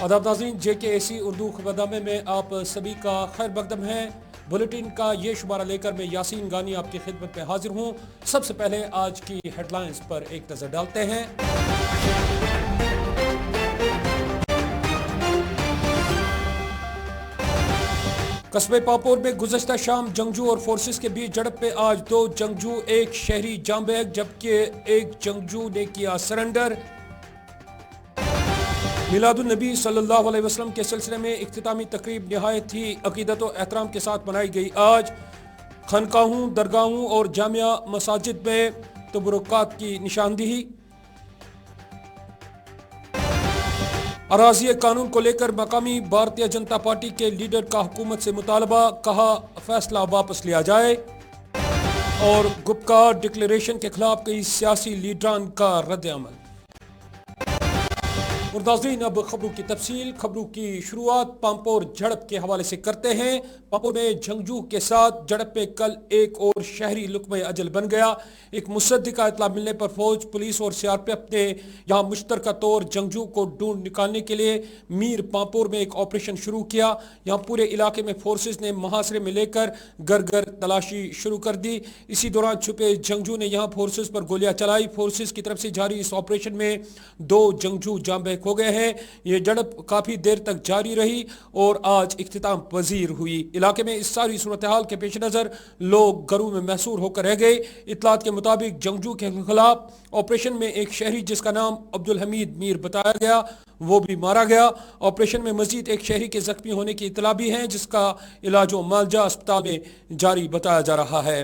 आदाब नाज़रीन, JKAC उर्दू खबरनामे में आप सभी का खैर मकदम है। बुलेटिन का ये शुमारा लेकर मैं यासीन गानी आपकी खिदमत में हाजिर हूँ। सबसे पहले आज की हेडलाइंस पर एक नज़र डालते हैं। कस्बे पापोर में गुज़श्ता शाम जंगजू और फोर्सेस के बीच झड़प में आज 2 जंगजू, एक शहरी जाम बहक जबकि एक जंगजू ने किया सरेंडर। मिलादुन नबी सल्लल्लाहु अलैहि वसल्लम के सिलसिले में इख्तितामी तकरीब निहायत ही अकीदत और एहतराम के साथ मनाई गई। आज खानकाहों, दरगाहों और जामिया मसाजिद में तबरुकात की निशानदेही। अराज़ी कानून को लेकर मकामी भारतीय जनता पार्टी के लीडर का हुकूमत से मुतालबा, कहा फैसला वापस लिया जाए। और गुपका डिक्लेरेशन के खिलाफ कई सियासी लीडरान का रद्द-ए-अमल। और नाज़रीन, अब खबरों की तफसील। खबरों की शुरुआत पांपोर झड़प के हवाले से करते हैं। पांपोर में जंगजू के साथ झड़प में कल एक और शहरी लुक़्मे अजल बन गया। एक मुसद्दिक़ का इत्तला मिलने पर फौज, पुलिस और CRPF ने यहाँ मुश्तरका तौर जंगजू को ढूंढ निकालने के लिए मीर पांपोर में एक ऑपरेशन शुरू किया। यहाँ पूरे इलाके में फोर्सेस ने मुहासरे में लेकर घर घर तलाशी शुरू कर दी। इसी दौरान छुपे जंगजू ने यहाँ फोर्सेस पर गोलियां चलाई। फोर्सेस की तरफ से जारी इस ऑपरेशन में 2 जंगजू जाम बहक हो गए हैं। ये झड़प काफी देर तक जारी रही और आज इख्तिताम पजीर हुई। इलाके में इस सारी सूरत हाल के पेश नजर लोग घरों में महसूर होकर रह गए। इत्तलात के मुताबिक जंगजू के खिलाफ ऑपरेशन में एक शहरी जिसका नाम अब्दुल हमीद मीर बताया गया, वो भी मारा गया। ऑपरेशन में मजीद एक शहरी के जख्मी होने की इत्तला भी है, जिसका इलाज मालजा अस्पताल में जारी बताया जा रहा है।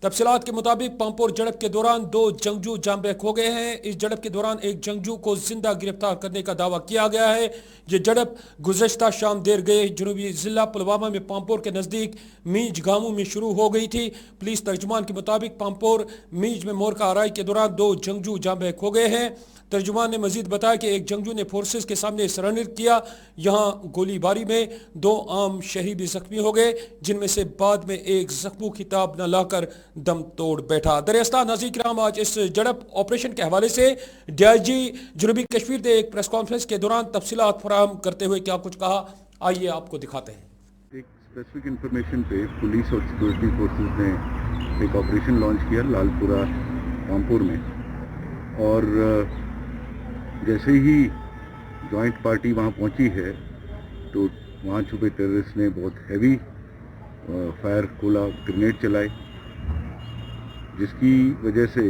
तफसीलात के मुताबिक पांपोर झड़प के दौरान 2 जंगजू जाम बहक हो गए हैं। इस झड़प के दौरान एक जंगजू को जिंदा गिरफ्तार करने का दावा किया गया है। ये झड़प गुज़श्ता शाम देर गए जनूबी जिला पुलवामा में पांपोर के नज़दीक मीज गांवों में शुरू हो गई थी। पुलिस तर्जुमान के मुताबिक पांपोर मीज में मोरका आराई के दौरान 2 जंगजू जाम बहक हो गए हैं। तर्जुमान ने मजीद बताया कि एक जंगजू ने फोर्सेस के सामने सरेंडर किया। यहाँ गोलीबारी में 2 आम शहरी भी जख्मी हो गए, जिनमें से बाद में एक जख्मों खिताब न लाकर दम तोड़ बैठा। दरियास्ता नाज़रीन किराम, आज इस झड़प ऑपरेशन के हवाले से DIG जनूबी कश्मीर ने एक प्रेस कॉन्फ्रेंस के दौरान तफसीलात फराहम करते हुए क्या कुछ कहा, आइए आपको दिखाते हैं। एक स्पेसिफिक इंफॉर्मेशन पे पुलिस और सिक्योरिटी फोर्सेस ने एक ऑपरेशन लॉन्च किया लालपुरा पांपोर में, और जैसे ही जॉइंट पार्टी वहाँ पहुँची है तो वहाँ छुपे टेररिस्ट ने बहुत हैवी फायर खोला, ग्रेनेड चलाए, जिसकी वजह से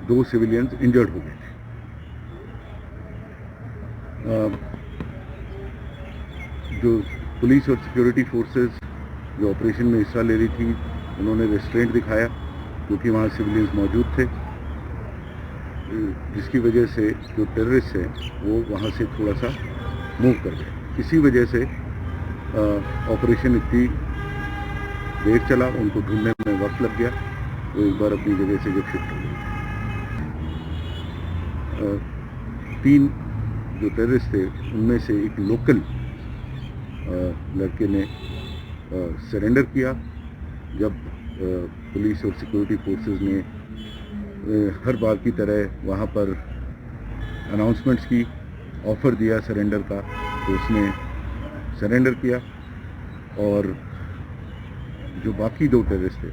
2 सिविलियंस इंजर्ड हो गए थे। जो पुलिस और सिक्योरिटी फोर्सेस जो ऑपरेशन में हिस्सा ले रही थी, उन्होंने रेस्ट्रेंट दिखाया क्योंकि वहाँ सिविलियंस मौजूद थे, जिसकी वजह से जो टेररिस्ट हैं वो वहाँ से थोड़ा सा मूव कर गए। इसी वजह से ऑपरेशन इतनी देर चला, उनको ढूंढने में वक्त लग गया, वो एक बार अपनी जगह से जब शिफ्ट हो गए। 3 जो टेररिस्ट थे उनमें से एक लोकल लड़के ने सरेंडर किया। जब पुलिस और सिक्योरिटी फोर्सेस ने हर बार की तरह वहाँ पर अनाउंसमेंट्स की, ऑफ़र दिया सरेंडर का, तो उसने सरेंडर किया। और जो बाकी 2 टेररिस्ट थे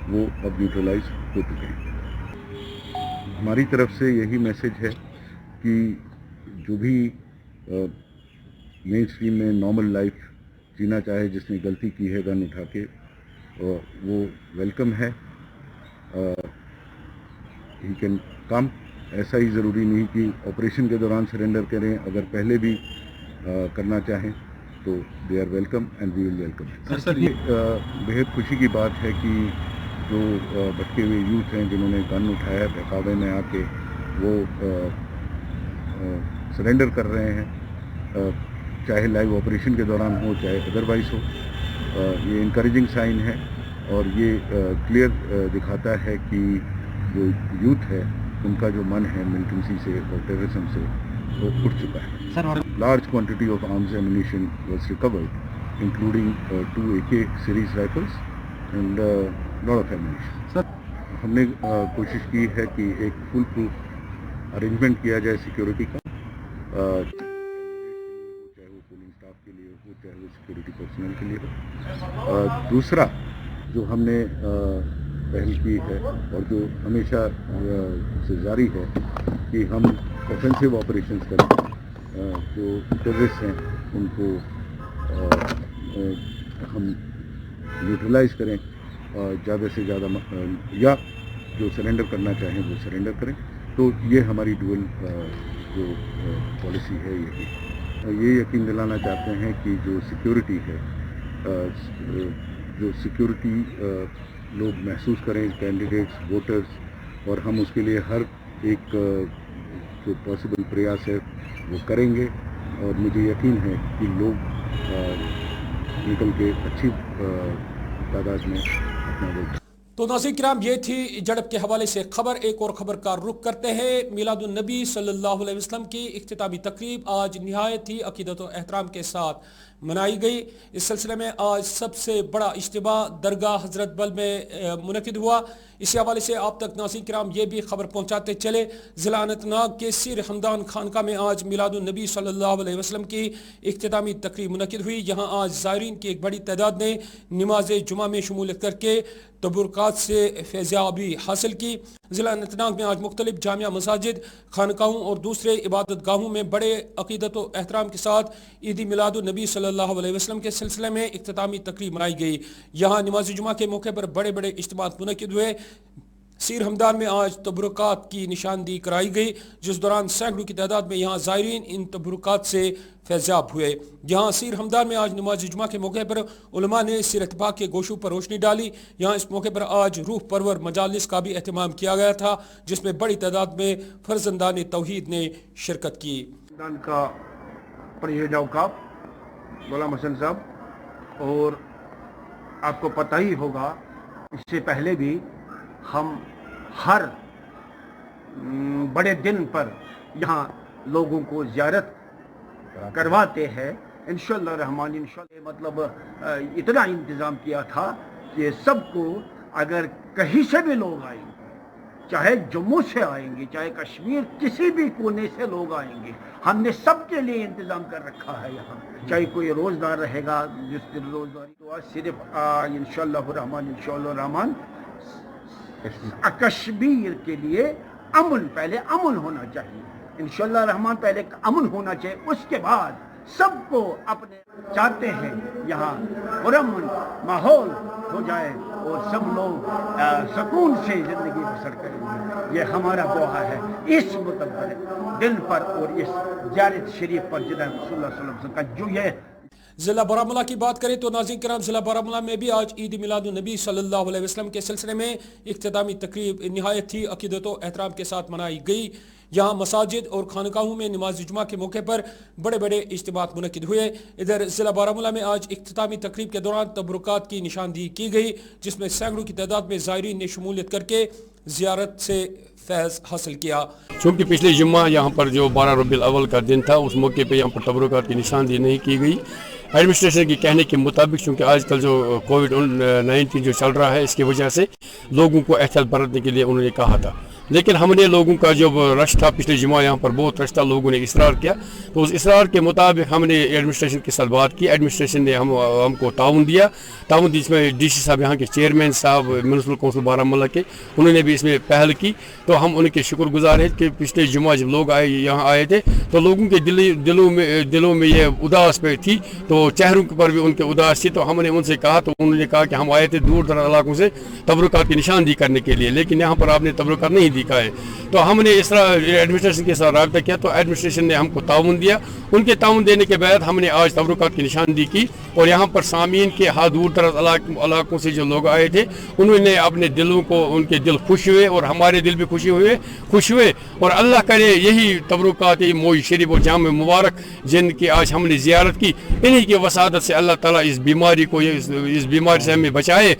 वो अब न्यूट्रलाइज हो चुके हैं। हमारी तरफ से यही मैसेज है कि जो भी मेन स्ट्रीम में नॉर्मल लाइफ जीना चाहे, जिसने गलती की है गन उठा के, वो वेलकम है। He can come. ऐसा ही ज़रूरी नहीं कि ऑपरेशन के दौरान सरेंडर करें, अगर पहले भी करना चाहें तो they are welcome and we will welcome. Sir, ये बेहद खुशी की बात है कि जो भटके हुए यूथ हैं जिन्होंने गन उठाया बहकावे में आके, वो सरेंडर कर रहे हैं, चाहे लाइव ऑपरेशन के दौरान हो चाहे अदरवाइज हो। ये इनकरेजिंग साइन है और ये क्लियर दिखाता है कि जो यूथ है उनका जो मन है मिलिटेंसी से और टेररिज्म से वो उठ चुका है। Large quantity of arms ammunition was recovered including 2 AK series rifles and lot of ammunition. Sir, हमने कोशिश की है कि एक फुल प्रूफ अरेंजमेंट किया जाए सिक्योरिटी का। मुसलमान के लिए हो। दूसरा जो हमने पहल की है और जो हमेशा से जारी है कि हम ऑफेंसिव ऑपरेशंस करें, जो टेररिस्ट हैं उनको हम न्यूट्रलाइज करें, ज़्यादा से ज़्यादा, या जो सरेंडर करना चाहें वो सरेंडर करें। तो ये हमारी डुअल जो पॉलिसी है ये यकीन दिलाना चाहते हैं कि जो सिक्योरिटी है, जो सिक्योरिटी लोग महसूस करें, कैंडिडेट्स, वोटर्स, और हम उसके लिए हर एक जो पॉसिबल प्रयास है वो करेंगे। और मुझे यकीन है कि लोग निकल के अच्छी तादाद में अपना वोट। तो नाज़रीन किराम, ये थी झड़प के हवाले से खबर। एक और खबर का रुख करते हैं। मिलादुन नबी सल्लल्लाहु अलैहि वसल्लम की इख्तितामी तकरीब आज निहायत ही अकीदत और एहतराम के साथ मनाई गई। इस सिलसिले में आज सबसे बड़ा इज्तिमा दरगाह हज़रत बल में मुनक़िद हुआ। इसी हवाले से आप तक नाज़रीन किराम ये भी खबर पहुँचाते चले, ज़िला अनंतनाग के सिर हमदान खानका में आज मिलादुन नबी सल्लल्लाहु अलैहि वसल्लम की इख्तितामी तकरीब मुनक़िद हुई। यहाँ आज ज़ायरीन की एक बड़ी तादाद ने नमाज जुमा में शमूलियत करके तबरुकात से फैज़याबी हासिल की। ज़िला अनंतनाग में आज मुख्तलिफ जामिया मसाजिद, खानकाहों और दूसरे इबादत गाहों में बड़े अक़ीदत व एहतराम के साथ ईद मिलादुन नबी सल्लल्लाहु अलैहि वसल्लम के सिलसिले में इख्तितामी तकरीब मनाई गई। यहाँ नमाज जुमा के मौके पर बड़े बड़े इज्तिमात मुनक़िद हुए। सीर हमदान में आज तबरुकात की निशानदी कराई गई, जिस दौरान सैकड़ों की तादाद में यहाँ ज़ायरीन इन तबरुकात से फैज़याब हुए। यहाँ सीर हमदान में आज नमाज जुमा के मौके पर उलमा ने सिर इत्तफाक़ के गोशों पर रोशनी डाली। यहाँ इस मौके पर आज रूह परवर मजालिस का भी एहतमाम किया गया था, जिसमें बड़ी तादाद में फर्जंदान तौहीद ने शिरकत की। का परियोजना औकाफ गुलाम हसन साहब, और आपको पता ही होगा इससे पहले भी हम हर बड़े दिन पर यहाँ लोगों को ज़ियारत करवाते हैं। इंशाअल्लाह रहमान इंशाअल्लाह मतलब इतना इंतज़ाम किया था कि सबको, अगर कहीं से भी लोग आएंगे, चाहे जम्मू से आएंगे, चाहे कश्मीर किसी भी कोने से लोग आएंगे, हमने सबके लिए इंतज़ाम कर रखा है। यहाँ चाहे कोई रोज़दार रहेगा, जिस दिन रोज़दारी, तो आज सिर्फ इंशाअल्लाह रहमान कश्मीर के लिए अमन, पहले अमन होना चाहिए। इंशाअल्लाह रहमान पहले अमन होना चाहिए, उसके बाद सबको अपने चाहते हैं यहाँ पुरअमन माहौल हो जाए और सब लोग सुकून से ज़िंदगी बसर करेंगे। ये हमारा दुआ है इस मुतब्बर दिन पर और इस ज़ियारत शरीफ पर जिन्हें रसूलुल्लाह सल्लल्लाहु अलैहि वसल्लम का जो ये। ज़िला बारामूला की बात करें तो नाज़रीन किराम, ज़िला बारामूला में भी आज ईद मिलादुन नबी सल्लल्लाहु अलैहि वसल्लम के सिलसिले में इख्तितामी तकरीब निहायत ही अक़ीदत व एहतराम के साथ मनाई गई। यहाँ मसाजिद और खानकाहों में नमाज जुमा के मौके पर बड़े बड़े इज्तिमात मुनक़िद हुए। इधर ज़िला बारामूला में आज इख्तितामी तकरीब के दौरान तबरुकात की निशानदी की गई, जिसमें सैकड़ों की तादाद में ज़ायरीन ने शमूलियत करके ज़ियारत से फैज़ हासिल किया। चूँकि पिछले जुम्मा यहाँ पर जो 12 रबीउल अव्वल का दिन था, उस मौके पर यहाँ पर तबरुकात की निशानदी नहीं की गई। एडमिनिस्ट्रेशन के कहने के मुताबिक, चूँकि आजकल जो कोविड-19 जो चल रहा है, इसकी वजह से लोगों को एहतियात बरतने के लिए उन्होंने कहा था। लेकिन हमने लोगों का जो रश था पिछले जुमा, यहाँ पर बहुत रश था, लोगों ने इसरार किया, तो उस इसरार के मुताबिक हमने एडमिनिस्ट्रेशन के साथ बात की। एडमिनिस्ट्रेशन ने हमको ताउन दिया, जिसमें डीसी साहब, यहाँ के चेयरमैन साहब म्यूनसिपल कौंसिल बारामूला के, उन्होंने भी इसमें पहल की। तो हम उनके शुक्रगुजार हैं कि पिछले जुमा जब लोग यहाँ आए थे तो लोगों के दिलों में ये उदास पे थी, तो चेहरों पर भी उनके उदास थी। तो हमने उनसे कहा, तो उन्होंने कहा कि हम आए थे दूर दराज इलाकों से तबरुकात की निशानदी करने के लिए, लेकिन यहाँ पर आपने तबरुकात नहीं दिखाए। तो हमने इस तरह एडमिनिस्ट्रेशन के साथ राब्ता किया, तो एडमिनिस्ट्रेशन ने हमको ताउन दिया। उनके ताउन देने के बाद हमने आज तबरुकात की निशानदी की, और यहाँ पर सामीन के दूर दराज इलाकों से जो लोग आए थे, उन्होंने अपने दिलों को, उनके दिल खुश हुए और हमारे दिल भी खुश हुए। और अल्लाह करे यही तबरुकात, मोई शरीफ और जाम मुबारक जिनकी आज हमने ज़ियारत की, इन्हीं की वसादत से अल्लाह ताला इस बीमारी को, इस बीमारी से हमें बचाए।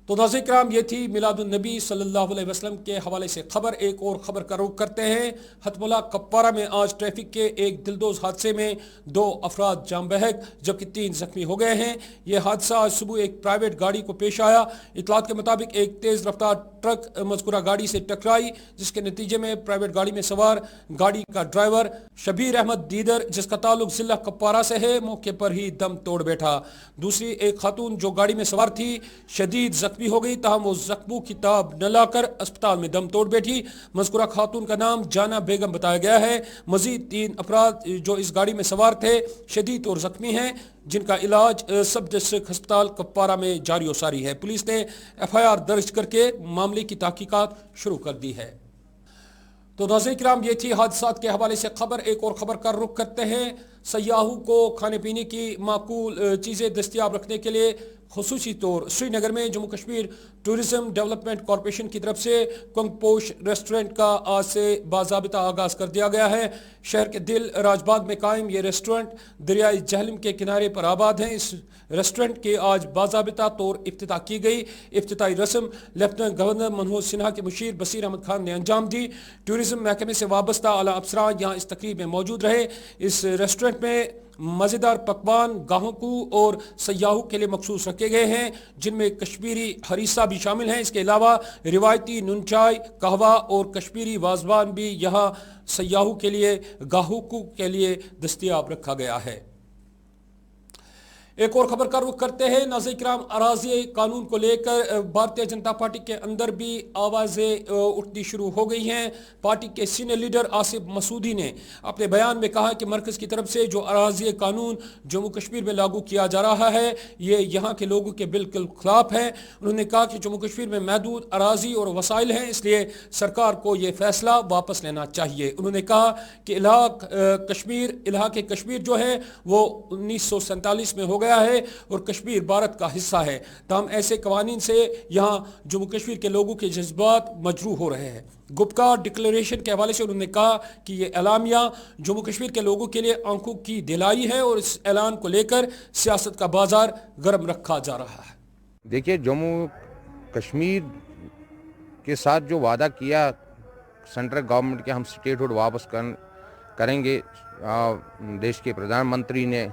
तो तो नाज़रीन किराम, ये थी मिलादुन्नबी सल्लल्लाहु अलैहि वसल्लम के हवाले से खबर। एक और खबर का रुख करते हैं। हतमुला कपवारा में आज ट्रैफिक के एक दिलदोज हादसे में 2 अफराद जान बहक जबकि 3 जख्मी हो गए हैं। यह हादसा आज सुबह एक प्राइवेट गाड़ी को पेश आया। इतलात के मुताबिक एक तेज़ रफ्तार ट्रक मज़कूरा गाड़ी से टकराई, जिसके नतीजे में प्राइवेट गाड़ी में सवार गाड़ी का ड्राइवर शबीर अहमद दीदर, जिसका ताल्लुक जिला कपवारा से है, मौके पर ही दम तोड़ बैठा। दूसरी एक खातून जो गाड़ी में सवार थी शदीद जख्मी हो गई, ताहम वो जख्मों की ताब न लाकर अस्पताल में दम तोड़ बैठी। मज़कूरा खातून का नाम जाना बेगम बताया गया है। मजीद 3 अफराद जो इस गाड़ी में सवार थे शदीद और जख्मी हैं, जिनका इलाज सब डिस्ट्रिक्ट अस्पताल कपवारा में जारी और सारी है। पुलिस ने FIR दर्ज करके मामले की तहकीकात शुरू कर दी है। तो नाज़रीन किराम, ये थी हादसात के हवाले से खबर। एक और खबर का रुख करते हैं। सयाहों को खाने पीने की माकूल चीज़ें दस्तियाब रखने के लिए खुसूसी तौर श्रीनगर में Jammu Kashmir tourism development corporation की तरफ से कंगपोश रेस्टोरेंट का आज से बाज़ाबिता आगाज़ कर दिया गया है। शहर के दिल राजबाग में कायम ये रेस्टोरेंट दरियाई जहलम के किनारे पर आबाद है। इस रेस्टोरेंट की आज बाज़ाबिता तौर इफ्तिताह की गई। इफ्तिताही रस्म लेफ्टिनेंट गवर्नर मनोहर सिन्हा के मुशीर बसीर अहमद खान ने अंजाम दी। टूरिज़म महकमे से वाबस्ता आला अफसरान यहाँ इस तकरीब में मौजूद रहे। इस रेस्टोरेंट में मज़ेदार पकवान गाहकों और सयाहों के लिए मखसूस रखे गए हैं, जिनमें कश्मीरी हरीसा भी शामिल हैं। इसके अलावा रिवायती नून चाय, कहवा और कश्मीरी वाजवान भी यहाँ सयाहों के लिए गाहकों के लिए दस्तयाब रखा गया है। एक और खबर का रुख करते हैं। नाज़रीन किराम, अराज़ी कानून को लेकर भारतीय जनता पार्टी के अंदर भी आवाज़ें उठनी शुरू हो गई हैं। पार्टी के सीनियर लीडर आसिफ मसूदी ने अपने बयान में कहा कि मरकज़ की तरफ से जो अराज़ी कानून जम्मू कश्मीर में लागू किया जा रहा है, ये यहाँ के लोगों के बिल्कुल खिलाफ है। उन्होंने कहा कि जम्मू कश्मीर में महदूद अराज़ी और वसाइल हैं, इसलिए सरकार को ये फैसला वापस लेना चाहिए। उन्होंने कहा कि इलाक़े कश्मीर जो है वो 1947 में हो गया है और कश्मीर भारत का हिस्सा है। तमाम ऐसे कवानीन से यहाँ जम्मू कश्मीर के लोगों के जज्बात मजरूह हो रहे हैं। गुप्ता डिक्लेरेशन के हवाले से उन्होंने कहा कि ये एलामिया जम्मू कश्मीर के लोगों के लिए आंखों की दिलाई है और इस ऐलान को लेकर सियासत का बाजार गर्म रखा जा रहा है। देखिए, जम्मू कश्मीर के साथ जो वादा किया सेंट्रल गवर्नमेंट के, हम स्टेटहुड वापस करेंगे देश के प्रधानमंत्री ने,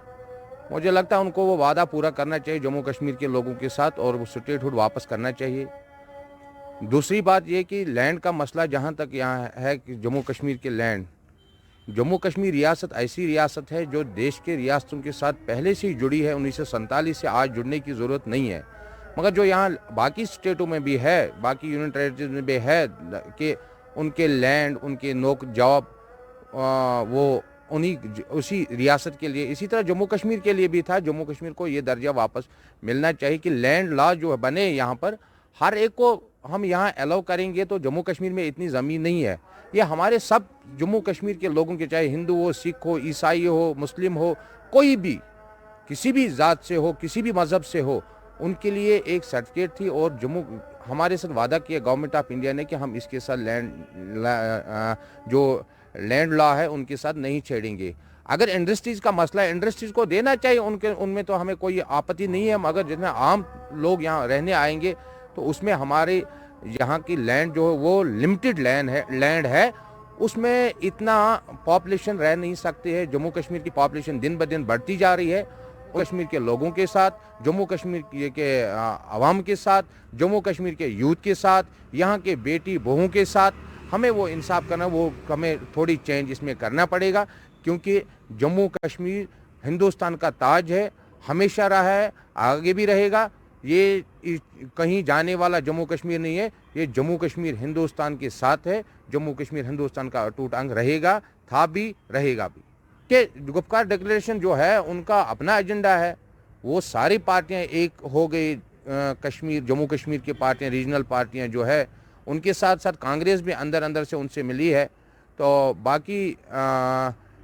मुझे लगता है उनको वो वादा पूरा करना चाहिए जम्मू कश्मीर के लोगों के साथ और वो स्टेटहुड वापस करना चाहिए। दूसरी बात ये कि लैंड का मसला जहाँ तक यहाँ है कि जम्मू कश्मीर के लैंड, जम्मू कश्मीर रियासत ऐसी रियासत है जो देश के रियासतों के साथ पहले से ही जुड़ी है। 1947 से आज जुड़ने की ज़रूरत नहीं है। मगर जो यहाँ बाकी स्टेटों में भी है, बाकी यूनियन टेरिटरीज में भी है कि उनके लैंड, उनके नौक जॉब वो उसी रियासत के लिए, इसी तरह जम्मू कश्मीर के लिए भी था। जम्मू कश्मीर को ये दर्जा वापस मिलना चाहिए कि लैंड लॉ जो बने यहाँ पर, हर एक को हम यहाँ अलाउ करेंगे। तो जम्मू कश्मीर में इतनी ज़मीन नहीं है, ये हमारे सब जम्मू कश्मीर के लोगों के, चाहे हिंदू हो, सिख हो, ईसाई हो, मुस्लिम हो, कोई भी किसी भी ज़ात से हो, किसी भी मज़हब से हो, उनके लिए एक सर्टिफिकेट थी। और जम्मू हमारे साथ वादा किया गवर्नमेंट ऑफ इंडिया ने कि हम इसके साथ लैंड लॉ है उनके साथ नहीं छेड़ेंगे। अगर इंडस्ट्रीज़ का मसला है, इंडस्ट्रीज़ को देना चाहिए उनमें तो हमें कोई आपत्ति नहीं है। मगर जितने आम लोग यहाँ रहने आएंगे तो उसमें हमारे यहाँ की लैंड जो है वो लिमिटेड लैंड है, उसमें इतना पॉपुलेशन रह नहीं सकती है। जम्मू कश्मीर की पॉपुलेशन दिन ब दिन बढ़ती जा रही है। कश्मीर के लोगों के साथ, जम्मू कश्मीर के आवाम के साथ, जम्मू कश्मीर के यूथ के साथ, यहाँ के बेटी बहुओं के साथ हमें वो इंसाफ करना, वो हमें थोड़ी चेंज इसमें करना पड़ेगा। क्योंकि जम्मू कश्मीर हिंदुस्तान का ताज है, हमेशा रहा है, आगे भी रहेगा। ये कहीं जाने वाला जम्मू कश्मीर नहीं है, ये जम्मू कश्मीर हिंदुस्तान के साथ है। जम्मू कश्मीर हिंदुस्तान का अटूट अंग रहेगा, था भी, रहेगा भी। कि गुप्ता डिक्लेरेशन जो है उनका अपना एजेंडा है, वो सारी पार्टियां एक हो गई। जम्मू कश्मीर की पार्टियां, रीजनल पार्टियां जो है, उनके साथ साथ कांग्रेस भी अंदर से उनसे मिली है। तो बाकी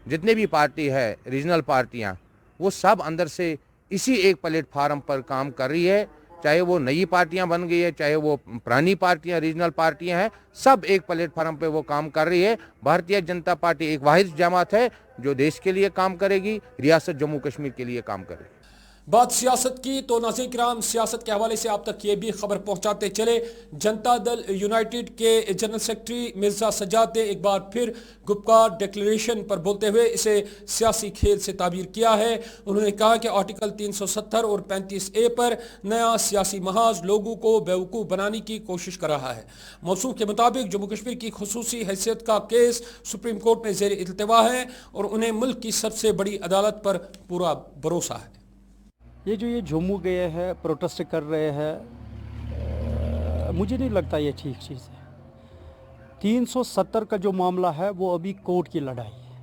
जितने भी पार्टी है, रीजनल पार्टियां, वो सब अंदर से इसी एक प्लेटफार्म पर काम कर रही है। चाहे वो नई पार्टियां बन गई है, चाहे वो पुरानी पार्टियां, रीजनल पार्टियां हैं, सब एक प्लेटफार्म पे वो काम कर रही है। भारतीय जनता पार्टी एक वाहिद जमात है जो देश के लिए काम करेगी, रियासत जम्मू कश्मीर के लिए काम करेगी। बात सियासत की तो नाज़रीन किराम, सियासत के हवाले से आप तक ये भी खबर पहुंचाते चले। जनता दल यूनाइटेड के जनरल सेक्रेटरी मिर्जा सज्जाद ने एक बार फिर गुपकार डिक्लेरेशन पर बोलते हुए इसे सियासी खेल से ताबीर किया है। उन्होंने कहा कि आर्टिकल 370 और 35A पर नया सियासी महाज लोगों को बेवकूफ़ बनाने की कोशिश कर रहा है। मौसूम के मुताबिक जम्मू कश्मीर की खुसूसी हैसियत का केस सुप्रीम कोर्ट में ज़ेर इल्तिवा है और उन्हें मुल्क की सबसे बड़ी अदालत पर पूरा भरोसा है। ये जम्मू गए हैं, प्रोटेस्ट कर रहे हैं, मुझे नहीं लगता ये ठीक चीज़ है। 370 का जो मामला है वो अभी कोर्ट की लड़ाई है।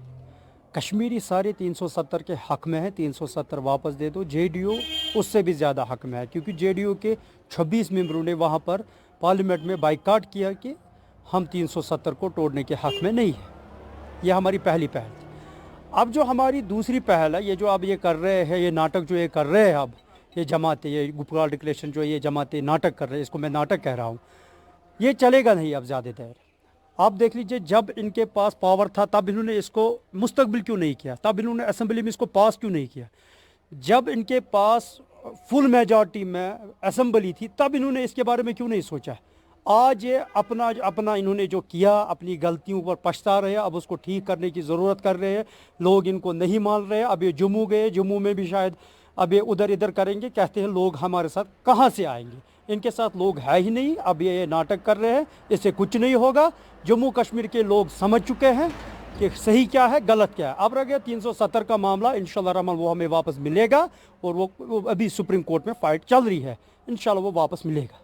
कश्मीरी सारे 370 के हक में है, 370 वापस दे दो। जेडीयू उससे भी ज़्यादा हक में है, क्योंकि जेडीयू के 26 मेंबरों ने वहाँ पर पार्लियामेंट में बाइकाट किया कि हम 370 को तोड़ने के हक में नहीं है। ये हमारी पहली पहल थी। अब जो हमारी दूसरी पहल है, ये जो अब ये कर रहे हैं, ये नाटक जो ये कर रहे हैं, अब ये जमातें, ये गुपकार डिक्लेरेशन जो ये जमातें नाटक कर रहे हैं, इसको मैं नाटक कह रहा हूँ, ये चलेगा नहीं अब ज़्यादा देर। आप देख लीजिए, जब इनके पास पावर था तब इन्होंने इसको मुस्तकबिल क्यों नहीं किया, तब इन्होंने असेंबली में इसको पास क्यों नहीं किया। जब इनके पास फुल मेजॉरिटी में असेंबली थी तब इन्होंने इसके बारे में क्यों नहीं सोचा। आज ये अपना इन्होंने जो किया, अपनी गलतियों पर पछता रहे हैं, अब उसको ठीक करने की ज़रूरत कर रहे हैं। लोग इनको नहीं मान रहे हैं। अब ये जम्मू गए, जम्मू में भी शायद अब ये उधर इधर करेंगे, कहते हैं लोग हमारे साथ कहाँ से आएंगे, इनके साथ लोग है ही नहीं। अब ये नाटक कर रहे हैं, इससे कुछ नहीं होगा। जम्मू कश्मीर के लोग समझ चुके हैं कि सही क्या है, गलत क्या है। अब रह गया 370 का मामला, इंशाल्लाह रहमान वो हमें वापस मिलेगा, और वो अभी सुप्रीम कोर्ट में फ़ाइट चल रही है, इंशाल्लाह वो वापस मिलेगा।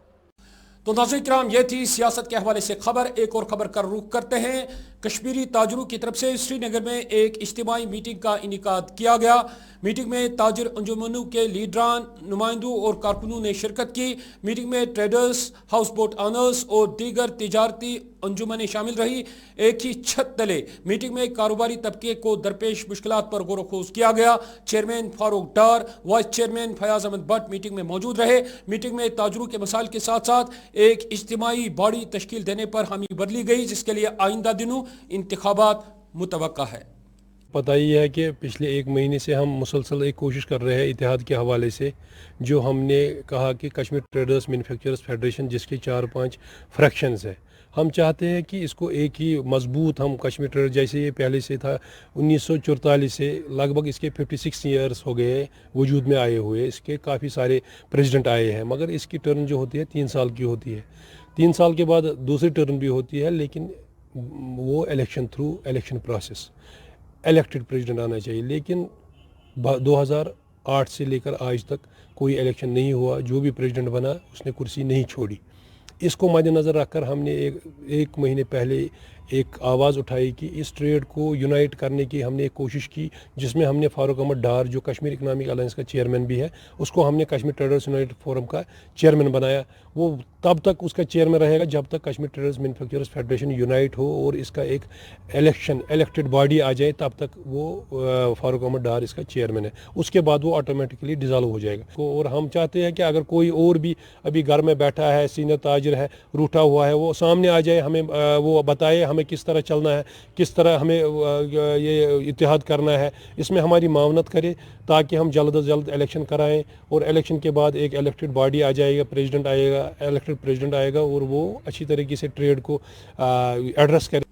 तो नाज़रीन किराम, ये थी सियासत के हवाले से खबर। एक और खबर का रुख करते हैं। कश्मीरी ताजरों की तरफ से श्रीनगर में एक इज्तिमाई मीटिंग का इनेकाद किया गया। मीटिंग में ताजर अंजुमनों के लीडरान, नुमाइंदों और कारकुनों ने शिरकत की। मीटिंग में ट्रेडर्स, हाउस बोट ऑनर्स और दीगर तिजारती अंजुमनें शामिल रही। एक ही छत तले मीटिंग में कारोबारी तबके को दरपेश मुश्किलात पर गौर खोज किया गया। Chairman Farooq Dar, vice chairman Fayaz Ahmad Bhat meeting में मौजूद रहे। मीटिंग में ताजरों के मसाइल के साथ साथ एक इज्तिमाई बॉडी तश्कील देने पर हामी बदली गई, जिसके लिए आइंदा दिनों इंतखाबात मुतवक्का है। पता ही है कि पिछले एक महीने से हम मुसलसल एक कोशिश कर रहे हैं इतिहाद के हवाले से, जो हमने कहा कि कश्मीर ट्रेडर्स मैन्युफैक्चरर्स फेडरेशन, जिसके 4-5 फ्रैक्शंस है, हम चाहते हैं कि इसको एक ही मजबूत हम कश्मीर ट्रेडर्स, जैसे ये पहले से था 1944 से लगभग इसके 56 ईयर्स हो गए वजूद में आए हुए। इसके काफ़ी सारे प्रेसिडेंट आए हैं, मगर इसकी टर्न जो होती है 3 साल की होती है। 3 साल के बाद दूसरी टर्न भी होती है, लेकिन वो election through election process elected president आना चाहिए। लेकिन 2008 से लेकर आज तक कोई इलेक्शन नहीं हुआ। जो भी प्रेसिडेंट बना उसने कुर्सी नहीं छोड़ी। इसको मद्देनज़र रखकर हमने एक महीने पहले एक आवाज़ उठाई कि इस ट्रेड को यूनाइट करने की हमने एक कोशिश की, जिसमें हमने फारूक अहमद डार, जो कश्मीर इकनॉमिक अलायंस का चेयरमैन भी है, उसको हमने कश्मीर ट्रेडर्स यूनाइटेड फोरम का चेयरमैन बनाया। वो तब तक उसका चेयरमैन रहेगा जब तक Kashmir traders manufacturers federation unite हो और इसका एक इलेक्टेड बॉडी आ जाए, तब तक वो फारूक अहमद डार इसका चेयरमैन है। उसके बाद वो ऑटोमेटिकली डिज़ॉल्व हो जाएगा। और हम चाहते हैं कि अगर कोई और भी अभी घर में बैठा है, सीनियर ताजिर है, रूठा हुआ है, वो सामने आ जाए, हमें वो बताए हमें किस तरह चलना है, किस तरह हमें ये इत्तेहाद करना है। इसमें हमारी मावनत करे ताकि हम जल्द अज जल्द इलेक्शन कराएं, और इलेक्शन के बाद एक इलेक्टेड बॉडी आ जाएगा, प्रेसिडेंट आएगा, इलेक्टेड प्रेसिडेंट आएगा, और वो अच्छी तरीके से ट्रेड को एड्रेस करे।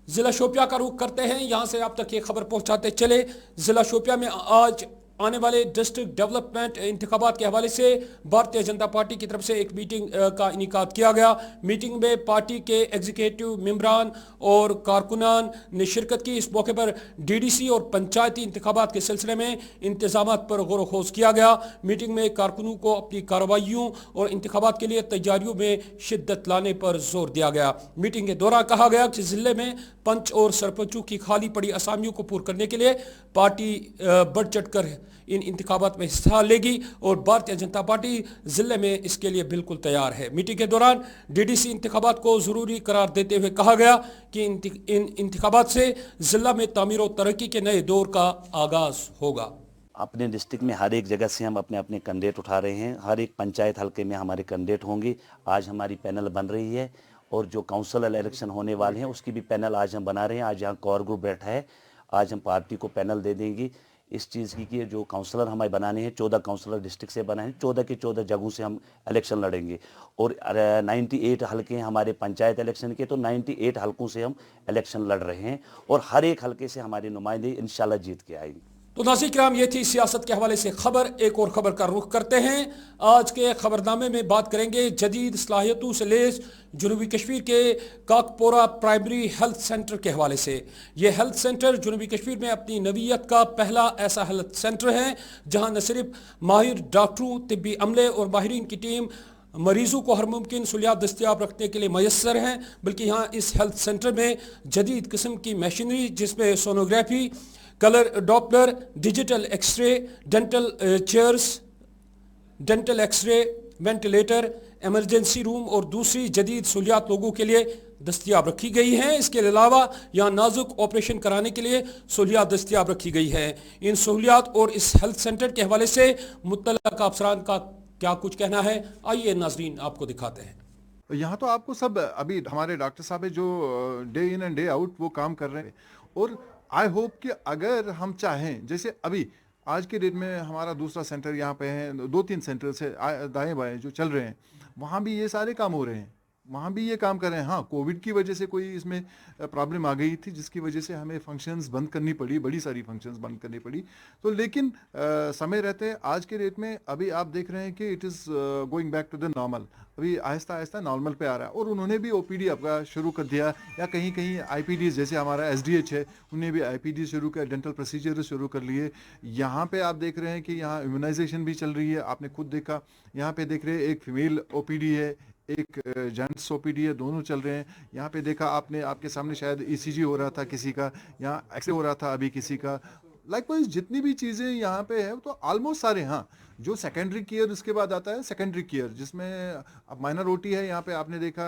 ज़िला शोपिया का रुख करते हैं। यहाँ से आप तक ये खबर पहुँचाते चले। ज़िला शोपिया में आज आने वाले डिस्ट्रिक्ट डेवलपमेंट इंतखाबात के हवाले से भारतीय जनता पार्टी की तरफ से एक मीटिंग का इनेकाद किया गया। मीटिंग में पार्टी के एग्जीक्यूटिव मेंबरान और कारकुनान ने शिरकत की। इस मौके पर डीडीसी और पंचायती इंतखाबात के सिलसिले में इंतजामात पर गौर खोज किया गया। मीटिंग में कारकुनों को अपनी कार्रवाइयों और इंतखाबात के लिए तैयारियों में शिद्दत लाने पर जोर दिया गया। मीटिंग के दौरान कहा गया कि जिले में पंच और सरपंचों की खाली पड़ी असामियों को पूरा करने के लिए पार्टी बढ़ चढ़कर इन इंतखाबात में हिस्सा लेगी और भारतीय जनता पार्टी जिले में इसके लिए बिल्कुल तैयार है। मीटिंग के दौरान डीडीसी इंतखाबात को ज़रूरी करार देते हुए कहा गया कि इन इंतखाबात से जिला में तामीर और तरक्की के नए दौर का आगाज़ होगा। अपने डिस्ट्रिक्ट में हर एक जगह से हम अपने अपने कैंडिडेट उठा रहे हैं। हर एक पंचायत हल्के में हमारे कैंडिडेट होंगे। आज हमारी पैनल बन रही है और जो काउंसिल इलेक्शन होने वाले हैं उसकी भी पैनल आज हम बना रहे हैं। आज यहाँ कोर ग्रुप बैठा है। आज हम पार्टी को पैनल दे देंगे। इस चीज़ की कि जो काउंसलर हमें बनाने हैं, 14 काउंसलर डिस्ट्रिक्ट से बनाए हैं, 14 के 14 जगहों से हम इलेक्शन लड़ेंगे और 98 हलके हैं हमारे पंचायत इलेक्शन के, तो 98 हलकों से हम इलेक्शन लड़ रहे हैं और हर एक हलके से हमारे नुमाइंदे इंशाल्लाह जीत के आएंगे। तो नाज़रीन किराम, ये थी सियासत के हवाले से खबर। एक और खबर का रुख करते हैं। आज के खबरनामे में बात करेंगे जदीद सलाहियतों से लेस जनूबी कश्मीर के काकपोरा प्राइमरी हेल्थ सेंटर के हवाले से। ये हेल्थ सेंटर जनूबी कश्मीर में अपनी नवीयत का पहला ऐसा हेल्थ सेंटर है जहां न सिर्फ माहिर डॉक्टरों, तिब्बी अमले और माहिरीन की टीम मरीजों को हर मुमकिन सहूलियात दस्तियाब रखने के लिए मैसर हैं, बल्कि यहाँ इस हेल्थ सेंटर में जदीद किस्म की मशीनरी जिसमें sonography, colour doppler, digital x-ray, dental chairs, dental x-ray, ventilator, emergency room और दूसरी जदीद सहूलियात लोगों के लिए दस्तियाब रखी गई हैं। इसके अलावा यहाँ नाजुक ऑपरेशन कराने के लिए सहूलियात दस्तियाब रखी गई है। इन सहूलियात और इस हेल्थ सेंटर के हवाले से मुतल्लका अफसरान का क्या कुछ कहना है, आइए नाजरीन आपको दिखाते हैं। यहाँ तो आपको सब अभी हमारे डॉक्टर साहब जो day in and day out वो काम कर रहे हैं और आई होप कि अगर हम चाहें, जैसे अभी आज के डेट में हमारा दूसरा सेंटर यहाँ पे है, 2-3 सेंटर से दाएं बाएं जो चल रहे हैं, वहाँ भी ये सारे काम हो रहे हैं, वहाँ भी ये काम कर रहे हैं। हाँ, कोविड की वजह से कोई इसमें प्रॉब्लम आ गई थी जिसकी वजह से हमें फंक्शंस बंद करनी पड़ी, बड़ी सारी फंक्शंस बंद करनी पड़ी। तो लेकिन समय रहते आज के डेट में अभी आप देख रहे हैं कि it is going back to the normal, अभी आहिस्ता आहिस्ता नॉर्मल पे आ रहा है। और उन्होंने भी ओपीडी आपका शुरू कर दिया, या कहीं कहीं आईपीडी, जैसे हमारा एसडीएच है, उन्होंने भी आईपीडी शुरू किया, डेंटल प्रोसीजर शुरू कर लिए। यहाँ पे आप देख रहे हैं कि यहाँ इम्यूनाइजेशन भी चल रही है, आपने खुद देखा। यहाँ पे देख रहे हैं एक फीमेल ओपीडी है, एक जेंट्स ओपीडी है, दोनों चल रहे हैं। यहाँ पे देखा आपने, आपके सामने शायद ईसीजी हो रहा था किसी का, यहाँ एक्सरे हो रहा था अभी किसी का। लाइकवाइज जितनी भी चीज़ें यहाँ पे है तो ऑलमोस्ट सारे, हाँ जो सेकेंडरी केयर उसके बाद आता है सेकेंडरी केयर, जिसमें अब माइनर ओटी है, यहाँ पे आपने देखा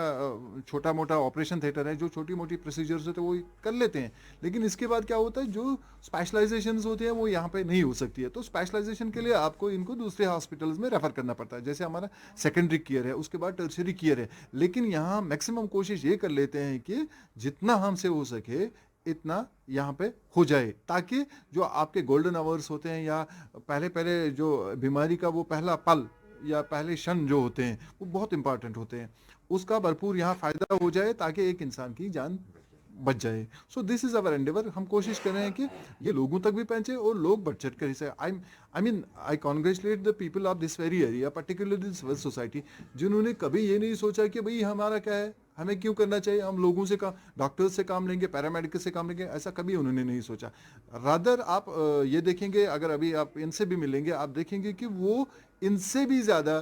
छोटा मोटा ऑपरेशन थिएटर है, जो छोटी मोटी प्रोसीजर्स होते हैं वो कर लेते हैं। लेकिन इसके बाद क्या होता है, जो स्पेशलाइजेशंस होते हैं वो यहाँ पे नहीं हो सकती है, तो स्पेशलाइजेशन के लिए आपको इनको दूसरे हॉस्पिटल्स में रेफर करना पड़ता है। जैसे हमारा सेकेंडरी केयर है, उसके बाद टर्शरी केयर है। लेकिन यहाँ मैक्सिमम कोशिश ये कर लेते हैं कि जितना हमसे हो सके इतना यहाँ पे हो जाए, ताकि जो आपके गोल्डन आवर्स होते हैं या पहले जो बीमारी का वो पहला पल या पहले क्षण जो होते हैं वो बहुत इंपॉर्टेंट होते हैं, उसका भरपूर यहाँ फ़ायदा हो जाए ताकि एक इंसान की जान बच जाए। So this is our Endeavour. हम कोशिश कर रहे हैं कि ये लोगों तक भी पहुँचे और लोग बढ़ चढ़ कर इसे I congratulate the people of this very area, particularly this civil society, जिन्होंने कभी ये नहीं सोचा कि भाई हमारा क्या है, हमें क्यों करना चाहिए, हम लोगों से काम, डॉक्टर्स से काम लेंगे, पैरामेडिकल से काम लेंगे, ऐसा कभी उन्होंने नहीं सोचा। रादर आप ये देखेंगे, अगर अभी आप इनसे भी मिलेंगे, आप देखेंगे कि वो इनसे भी ज़्यादा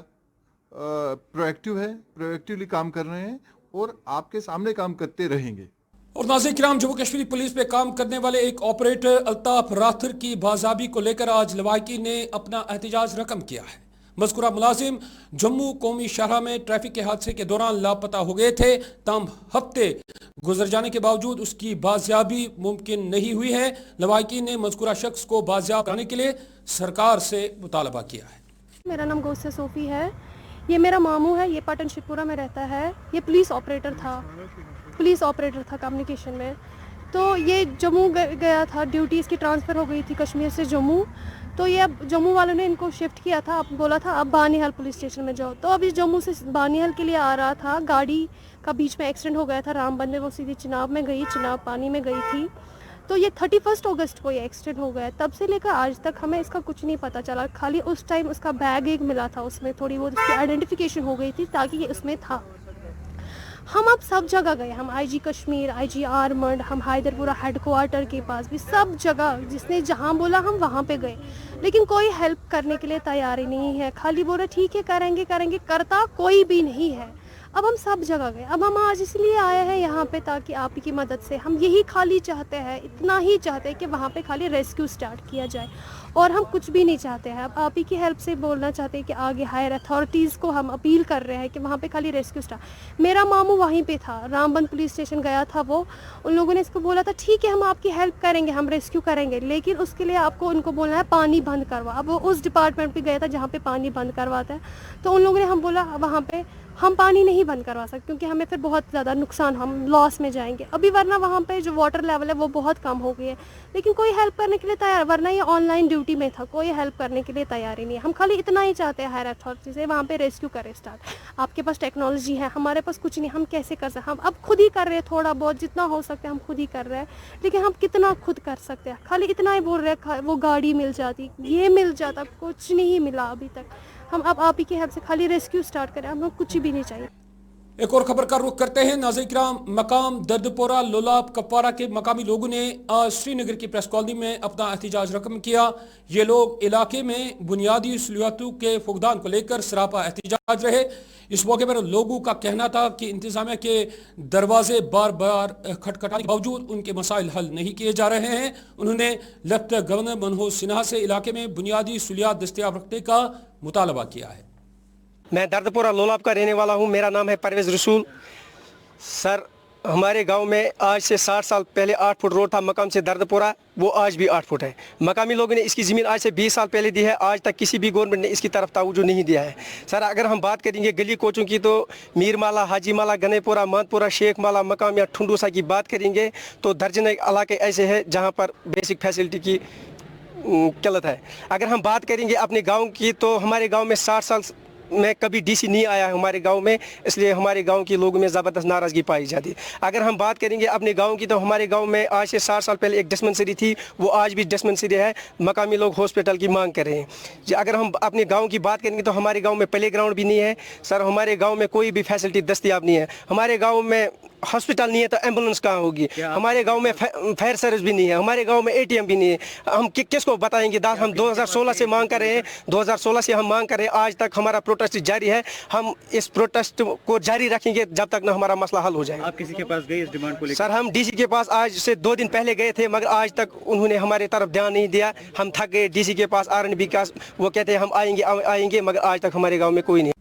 प्रोएक्टिव है, प्रोएक्टिवली काम कर रहे हैं और आपके सामने काम करते रहेंगे। और नाज़रीन किराम, जम्मू कश्मीर पुलिस में काम करने वाले एक ऑपरेटर अल्ताफ राथर की बाज़ाबी को लेकर आज लवाकी ने अपना एहतजाज रकम किया है। मज़कूरा मुलाजिम जम्मू कौमी शाहरा में ट्रैफिक के हादसे के दौरान लापता हो गए थे, ताम हफ्ते गुजर जाने के बावजूद उसकी बाजियाबी मुमकिन नहीं हुई है। लवाकी ने मज़कूरा शख्स को बाजियाब कराने के लिए सरकार से मुतालबा किया है। मेरा नाम गौसे सोफ़ी है, ये मेरा मामू है, ये पटन शिवपुरा में रहता है। ये पुलिस ऑपरेटर था कम्युनिकेशन में। तो ये जम्मू गया था, ड्यूटी इसकी ट्रांसफ़र हो गई थी कश्मीर से जम्मू। तो ये अब जम्मू वालों ने इनको शिफ्ट किया था, अब बोला था अब बानीहाल पुलिस स्टेशन में जाओ। तो अभी जम्मू से बानीहाल के लिए आ रहा था, गाड़ी का बीच में एक्सीडेंट हो गया था रामबन में, वो सीधी चिनाब में गई, चिनाब पानी में गई थी। तो ये 31 अगस्त को ये एक्सीडेंट हो गया। तब से लेकर आज तक हमें इसका कुछ नहीं पता चला, खाली उस टाइम उसका बैग एक मिला था, उसमें थोड़ी बहुत उसकी आइडेंटिफिकेशन हो गई थी ताकि ये उसमें था। हम अब सब जगह गए, हम आईजी कश्मीर, आईजी आर्मड, हम हैदरपुरा हेडक्वार्टर के पास भी, सब जगह जिसने जहां बोला हम वहां पे गए, लेकिन कोई हेल्प करने के लिए तैयार ही नहीं है। खाली बोला ठीक है करेंगे, करता कोई भी नहीं है। अब हम सब जगह गए, अब हम आज इसलिए आए हैं यहाँ पे ताकि आप ही की मदद से, हम यही खाली चाहते हैं, इतना ही चाहते हैं कि वहाँ पे खाली रेस्क्यू स्टार्ट किया जाए, और हम कुछ भी नहीं चाहते हैं। अब आप ही की हेल्प से बोलना चाहते हैं कि आगे हायर अथॉरिटीज़ को हम अपील कर रहे हैं कि वहाँ पे खाली रेस्क्यू स्टार्ट। मेरा मामू वहीं पे था, रामबन पुलिस स्टेशन गया था वो, उन लोगों ने इसको बोला था ठीक है हम आपकी हेल्प करेंगे, हम रेस्क्यू करेंगे, लेकिन उसके लिए आपको उनको बोलना है पानी बंद करवा। अब वो उस डिपार्टमेंट पर गया था जहाँ पर पानी बंद करवाता है, तो उन लोगों ने हम बोला वहाँ पर हम पानी नहीं बंद करवा सकते क्योंकि हमें फिर बहुत ज़्यादा नुकसान, हम लॉस में जाएंगे अभी, वरना वहाँ पे जो वाटर लेवल है वो बहुत कम हो गई है, लेकिन कोई हेल्प करने के लिए तैयार, वरना ये ऑनलाइन ड्यूटी में था, कोई हेल्प करने के लिए तैयार ही नहीं है। हम खाली इतना ही चाहते हैं हायर अथॉरिटी से वहाँ पे रेस्क्यू करें स्टार्ट। आपके पास टेक्नोलॉजी है, हमारे पास कुछ नहीं, हम कैसे कर सकते? हम अब खुद ही कर रहे हैं, थोड़ा बहुत जितना हो सकता है हम खुद ही कर रहे हैं, लेकिन हम कितना खुद कर सकते हैं? खाली इतना ही बोल रहे हैं वो गाड़ी मिल जाती, ये मिल जाता, कुछ नहीं मिला अभी तक। हम अब आप ही की हेल्प से खाली रेस्क्यू स्टार्ट करें, हमें कुछ भी नहीं चाहिए। एक और खबर का रुख करते हैं नाज़रीन किराम। मकाम दर्दपोरा लोलाब कपवारा के मकामी लोगों ने आज श्रीनगर की प्रेस कॉलोनी में अपना एहतजाज रकम किया। ये लोग इलाके में बुनियादी सहूलियातों के फुकदान को लेकर सरापा एहतजाज रहे। इस मौके पर लोगों का कहना था कि इंतजामिया के दरवाजे बार बार खटखटाने के बावजूद उनके मसाइल हल नहीं किए जा रहे हैं। उन्होंने लेफ्टिनेंट गवर्नर मनोज सिन्हा से इलाके में बुनियादी सहूलियात दस्तयाब रखने का मुतालबा किया है। मैं दर्दपुरा लोलाब का रहने वाला हूं, मेरा नाम है परवेज़ रसूल। सर, हमारे गांव में आज से 60 साल पहले 8 फुट रोड था मकाम से दर्दपुरा, वो आज भी 8 फुट है। मकामी लोगों ने इसकी ज़मीन आज से 20 साल पहले दी है, आज तक किसी भी गवर्नमेंट ने इसकी तरफ तवज्जो नहीं दिया है। सर, अगर हम बात करेंगे गली कोचों की तो मीरमाला, हाजीमाला, गनेपुरा, मानपुरा, शेख माला, मकाम या ठुंडूसा की बात करेंगे तो दर्जन इलाके ऐसे हैं जहाँ पर बेसिक फैसिलिटी की किल्लत है। अगर हम बात करेंगे अपने गाँव की तो हमारे गाँव में 60 साल में कभी डीसी नहीं आया है हमारे गांव में, इसलिए हमारे गांव के लोगों में ज़बरदस्त नाराज़गी पाई जाती है। अगर हम बात करेंगे अपने गांव की तो हमारे गांव में आज से 60 साल पहले एक डिस्पेंसरी थी, वो आज भी डिस्पेंसरी है। मकामी लोग हॉस्पिटल की मांग कर रहे हैं। अगर हम अपने गांव की बात करेंगे तो हमारे गांव में प्ले ग्राउंड भी नहीं है। सर, हमारे गाँव में कोई भी फैसिलिटी दस्तियाब नहीं है। हमारे गाँव में हॉस्पिटल नहीं है तो एम्बुलेंस कहाँ होगी? हमारे गांव में फायर सर्विस भी नहीं है, हमारे गांव में एटीएम भी नहीं है। हम किसको बताएंगे? हम 2016 से मांग कर रहे हैं, 2016 से हम मांग कर रहे हैं, आज तक हमारा प्रोटेस्ट जारी है। हम इस प्रोटेस्ट को जारी रखेंगे जब तक ना हमारा मसला हल हो जाए। आप किसी के पास गए इस डिमांड को लेकर? सर, हम डीसी के पास आज से 2 दिन पहले गए थे, मगर आज तक उन्होंने हमारे तरफ ध्यान नहीं दिया। हम थक गए डीसी के पास, RNB का, वो कहते हैं हम आएंगे, मगर आज तक हमारे गाँव में कोई नहीं।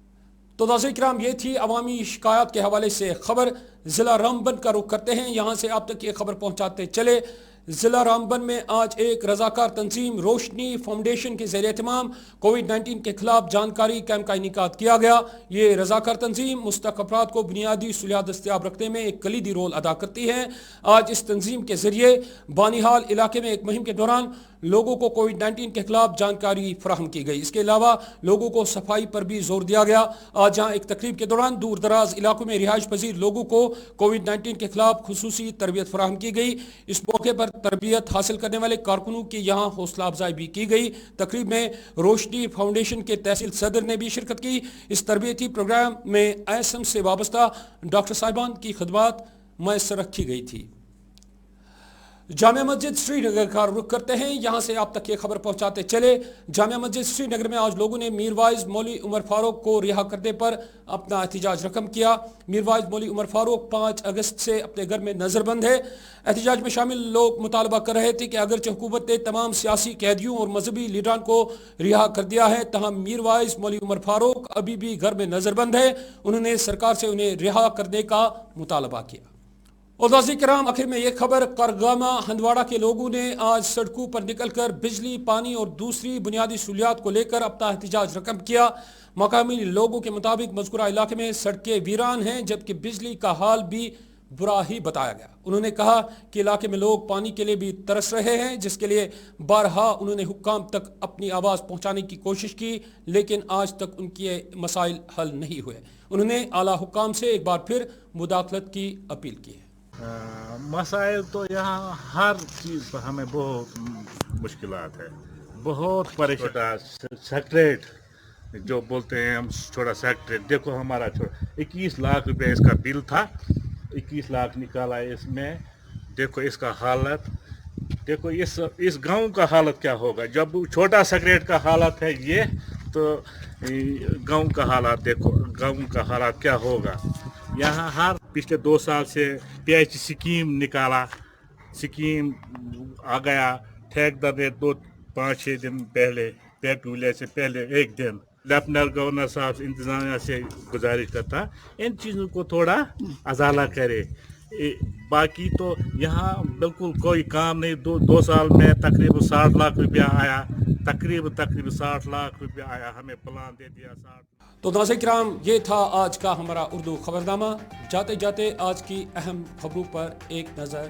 तो नाज़रीन किराम, ये थी अवामी शिकायत के हवाले से खबर। ज़िला रामबन का रुख करते हैं, यहाँ से आप तक ये खबर पहुँचाते चले। ज़िला रामबन में आज एक रज़ाकार तंजीम रोशनी फाउंडेशन के ज़ेर एहतमाम कोविड-19 के खिलाफ जानकारी कैंप का इनेकाद किया गया। ये रज़ाकार तंजीम मुस्तहक़ अफराद को बुनियादी सहूलियात दस्तयाब रखने में एक कलीदी रोल अदा करती है। आज इस तंजीम के ज़रिए बानिहाल इलाके में एक मुहिम के दौरान लोगों को कोविड-19 के खिलाफ जानकारी फराहम की गई। इसके अलावा लोगों को सफाई पर भी जोर दिया गया। आज जहाँ एक तकरीब के दौरान दूर दराज इलाकों में रिहाइश पजीर लोगों को कोविड-19 के खिलाफ खुसूसी तरबियत फराहम की गई। इस मौके पर तरबियत हासिल करने वाले कारकुनों की यहाँ हौसला अफजाई भी की गई। तकरीब में रोशनी फाउंडेशन के तहसील सदर ने भी शिरकत की। इस तरबियती प्रोग्राम में ASM से वाबस्ता डॉक्टर साहिबान की खदमात मैसर रखी गई थी। जामिया मस्जिद श्रीनगर का रुख करते हैं, यहाँ से आप तक ये खबर पहुँचाते चले। जामिया मस्जिद श्रीनगर में आज लोगों ने मीरवाइज मौलवी उमर फारूक को रिहा करने पर अपना एहतजाज रकम किया। मीरवाइज मौलवी उमर फारूक 5 अगस्त से अपने घर में नज़रबंद है। एहतजाज में शामिल लोग मुतालबा कर रहे थे कि अगरचे हुकूमत ने तमाम सियासी कैदियों और मजहबी लीडरान को रिहा कर दिया है, तहम मीरवाइज मौलवी उमर फारूक अभी भी घर में नज़रबंद है। उन्होंने सरकार से उन्हें रिहा करने का मुतालबा किया। और नाज़रीन किराम, आखिर में ये खबर, करगामा हंदवाड़ा के लोगों ने आज सड़कों पर निकलकर बिजली, पानी और दूसरी बुनियादी सहूलियात को लेकर अपना एहतजाज रकम किया। मकामी लोगों के मुताबिक मज़कूरा इलाके में सड़कें वीरान हैं, जबकि बिजली का हाल भी बुरा ही बताया गया। उन्होंने कहा कि इलाके में लोग पानी के लिए भी तरस रहे हैं, जिसके लिए बारहा उन्होंने हुक्काम तक अपनी आवाज़ पहुँचाने की कोशिश की, लेकिन आज तक उनके मसाइल हल नहीं हुए। उन्होंने आला हुक्काम से एक बार फिर मुदाखलत की अपील की है। मसाइल तो यहाँ हर चीज़ पर हमें बहुत मुश्किलात है, बहुत परेशान। सेक्रेट जो बोलते हैं हम, छोटा सेक्रेट, देखो हमारा 21 लाख रुपए इसका बिल था, 21 लाख निकाला इसमें। देखो इसका हालत, देखो इस गांव का हालत क्या होगा। जब छोटा सेक्रेट का हालत है ये, तो गांव का हालत देखो, गांव का हालत क्या होगा। यहाँ हर पिछले 2 साल से PH स्कीम निकाला, स्कीम आ गया। ठेकेदार ने 5-6 दिन पहले, पेट विलेज से पहले 1 दिन लेफ्टिनेंट गवर्नर साहब इंतजामिया से गुजारिश करता इन चीज़ों को थोड़ा अजाला करे। बाकी तो यहाँ बिल्कुल कोई काम नहीं। 2 साल में तकरीबन 60 लाख रुपया आया, तकरीबन 60 लाख रुपया आया, हमें प्लान दे दिया 60। तो नाज़रीन किराम, ये था आज का हमारा उर्दू खबरनामा। जाते जाते आज की अहम खबरों पर एक नज़र